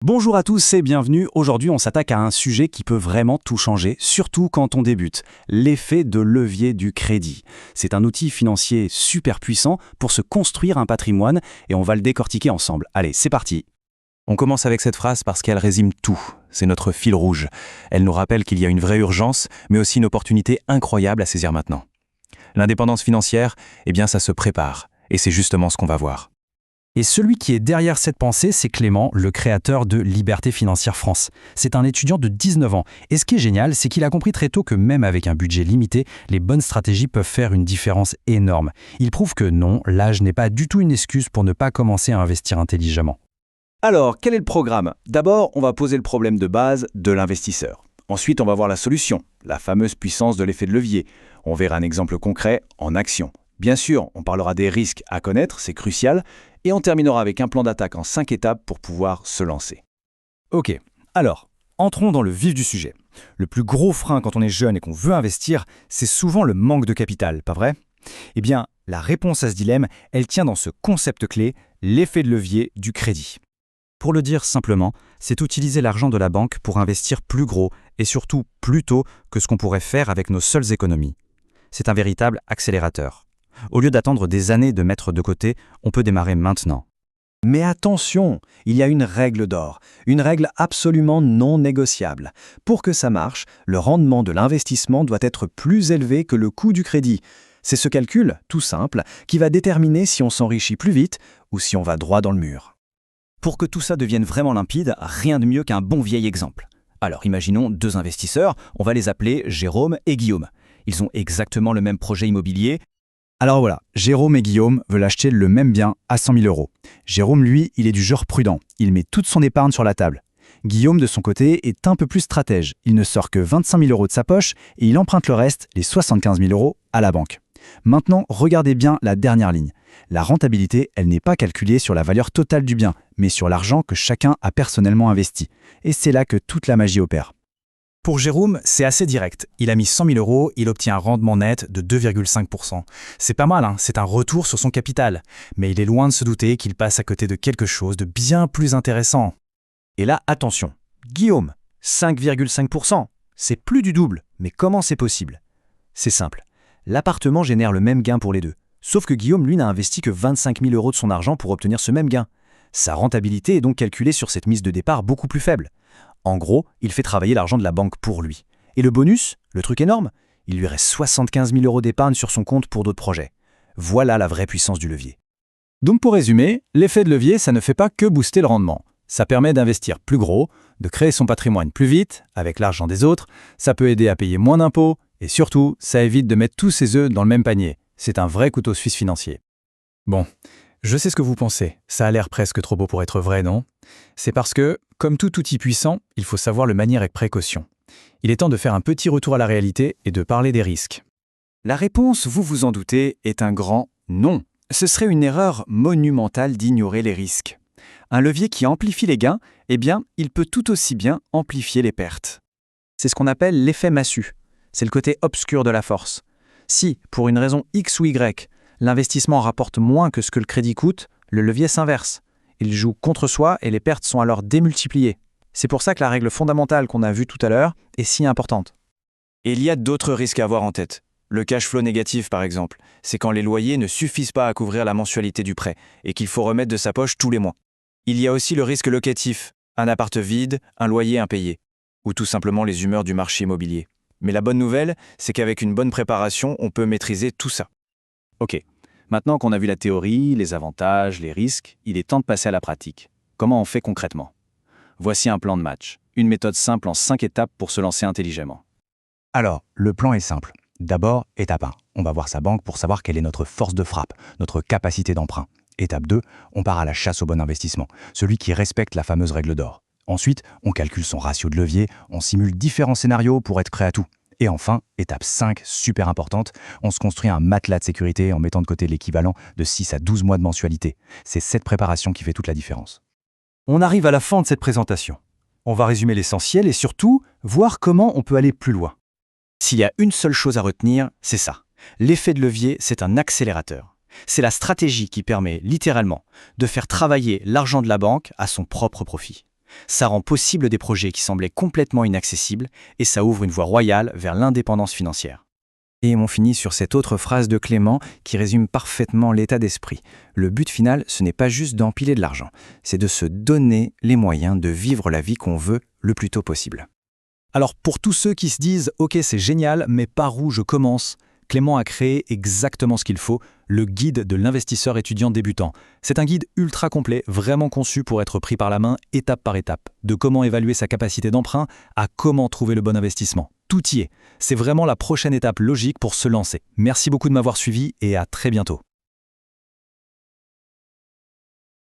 Bonjour à tous et bienvenue. Aujourd'hui, on s'attaque à un sujet qui peut vraiment tout changer, surtout quand on débute, l'effet de levier du crédit. C'est un outil financier super puissant pour se construire un patrimoine et on va le décortiquer ensemble. Allez, c'est parti. On commence avec cette phrase parce qu'elle résume tout. C'est notre fil rouge. Elle nous rappelle qu'il y a une vraie urgence, mais aussi une opportunité incroyable à saisir maintenant. L'indépendance financière, ça se prépare. Et c'est justement ce qu'on va voir. Et celui qui est derrière cette pensée, c'est Clément, le créateur de Liberté Financière France. C'est un étudiant de 19 ans. Et ce qui est génial, c'est qu'il a compris très tôt que même avec un budget limité, les bonnes stratégies peuvent faire une différence énorme. Il prouve que non, l'âge n'est pas du tout une excuse pour ne pas commencer à investir intelligemment. Alors, quel est le programme? D'abord, on va poser le problème de base de l'investisseur. Ensuite, on va voir la solution, la fameuse puissance de l'effet de levier. On verra un exemple concret en action. Bien sûr, on parlera des risques à connaître, c'est crucial, et on terminera avec un plan d'attaque en 5 étapes pour pouvoir se lancer. Ok, alors, entrons dans le vif du sujet. Le plus gros frein quand on est jeune et qu'on veut investir, c'est souvent le manque de capital, pas vrai? Eh bien, la réponse à ce dilemme, elle tient dans ce concept clé, l'effet de levier du crédit. Pour le dire simplement, c'est utiliser l'argent de la banque pour investir plus gros et surtout plus tôt que ce qu'on pourrait faire avec nos seules économies. C'est un véritable accélérateur. Au lieu d'attendre des années de mettre de côté, on peut démarrer maintenant. Mais attention, il y a une règle d'or, une règle absolument non négociable. Pour que ça marche, le rendement de l'investissement doit être plus élevé que le coût du crédit. C'est ce calcul, tout simple, qui va déterminer si on s'enrichit plus vite ou si on va droit dans le mur. Pour que tout ça devienne vraiment limpide, rien de mieux qu'un bon vieil exemple. Alors imaginons deux investisseurs, on va les appeler Jérôme et Guillaume. Ils ont exactement le même projet immobilier. Alors voilà, Jérôme et Guillaume veulent acheter le même bien à 100 000 €. Jérôme, lui, il est du genre prudent. Il met toute son épargne sur la table. Guillaume, de son côté, est un peu plus stratège. Il ne sort que 25 000 € de sa poche et il emprunte le reste, les 75 000 €, à la banque. Maintenant, regardez bien la dernière ligne. La rentabilité, elle n'est pas calculée sur la valeur totale du bien, mais sur l'argent que chacun a personnellement investi. Et c'est là que toute la magie opère. Pour Jérôme, c'est assez direct. Il a mis 100 000 €, il obtient un rendement net de 2,5%. C'est pas mal, c'est un retour sur son capital. Mais il est loin de se douter qu'il passe à côté de quelque chose de bien plus intéressant. Et là, attention, Guillaume, 5,5%, c'est plus du double. Mais comment c'est possible? C'est simple. L'appartement génère le même gain pour les deux. Sauf que Guillaume, lui, n'a investi que 25 000 € de son argent pour obtenir ce même gain. Sa rentabilité est donc calculée sur cette mise de départ beaucoup plus faible. En gros, il fait travailler l'argent de la banque pour lui. Et le bonus, le truc énorme, il lui reste 75 000 € d'épargne sur son compte pour d'autres projets. Voilà la vraie puissance du levier. Donc pour résumer, l'effet de levier, ça ne fait pas que booster le rendement. Ça permet d'investir plus gros, de créer son patrimoine plus vite, avec l'argent des autres, ça peut aider à payer moins d'impôts, et surtout, ça évite de mettre tous ses œufs dans le même panier. C'est un vrai couteau suisse financier. Bon, je sais ce que vous pensez. Ça a l'air presque trop beau pour être vrai, non? C'est parce que, comme tout outil puissant, il faut savoir le manier avec précaution. Il est temps de faire un petit retour à la réalité et de parler des risques. La réponse, vous vous en doutez, est un grand non. Ce serait une erreur monumentale d'ignorer les risques. Un levier qui amplifie les gains, il peut tout aussi bien amplifier les pertes. C'est ce qu'on appelle l'effet massue. C'est le côté obscur de la force. Si, pour une raison X ou Y, l'investissement rapporte moins que ce que le crédit coûte, le levier s'inverse. Il joue contre soi et les pertes sont alors démultipliées. C'est pour ça que la règle fondamentale qu'on a vue tout à l'heure est si importante. Et il y a d'autres risques à avoir en tête. Le cash flow négatif, par exemple, c'est quand les loyers ne suffisent pas à couvrir la mensualité du prêt et qu'il faut remettre de sa poche tous les mois. Il y a aussi le risque locatif, un appart vide, un loyer impayé, ou tout simplement les humeurs du marché immobilier. Mais la bonne nouvelle, c'est qu'avec une bonne préparation, on peut maîtriser tout ça. Ok, maintenant qu'on a vu la théorie, les avantages, les risques, il est temps de passer à la pratique. Comment on fait concrètement? Voici un plan de match, une méthode simple en 5 étapes pour se lancer intelligemment. Alors, le plan est simple. D'abord, étape 1, on va voir sa banque pour savoir quelle est notre force de frappe, notre capacité d'emprunt. Étape 2, on part à la chasse au bon investissement, celui qui respecte la fameuse règle d'or. Ensuite, on calcule son ratio de levier, on simule différents scénarios pour être prêt à tout. Et enfin, étape 5, super importante, on se construit un matelas de sécurité en mettant de côté l'équivalent de 6 à 12 mois de mensualité. C'est cette préparation qui fait toute la différence. On arrive à la fin de cette présentation. On va résumer l'essentiel et surtout, voir comment on peut aller plus loin. S'il y a une seule chose à retenir, c'est ça. L'effet de levier, c'est un accélérateur. C'est la stratégie qui permet, littéralement, de faire travailler l'argent de la banque à son propre profit. Ça rend possible des projets qui semblaient complètement inaccessibles et ça ouvre une voie royale vers l'indépendance financière. Et on finit sur cette autre phrase de Clément qui résume parfaitement l'état d'esprit. Le but final, ce n'est pas juste d'empiler de l'argent, c'est de se donner les moyens de vivre la vie qu'on veut le plus tôt possible. Alors pour tous ceux qui se disent « Ok, c'est génial, mais par où je commence ?» Clément a créé exactement ce qu'il faut, le guide de l'investisseur étudiant débutant. C'est un guide ultra complet, vraiment conçu pour être pris par la main étape par étape, de comment évaluer sa capacité d'emprunt à comment trouver le bon investissement. Tout y est. C'est vraiment la prochaine étape logique pour se lancer. Merci beaucoup de m'avoir suivi et à très bientôt.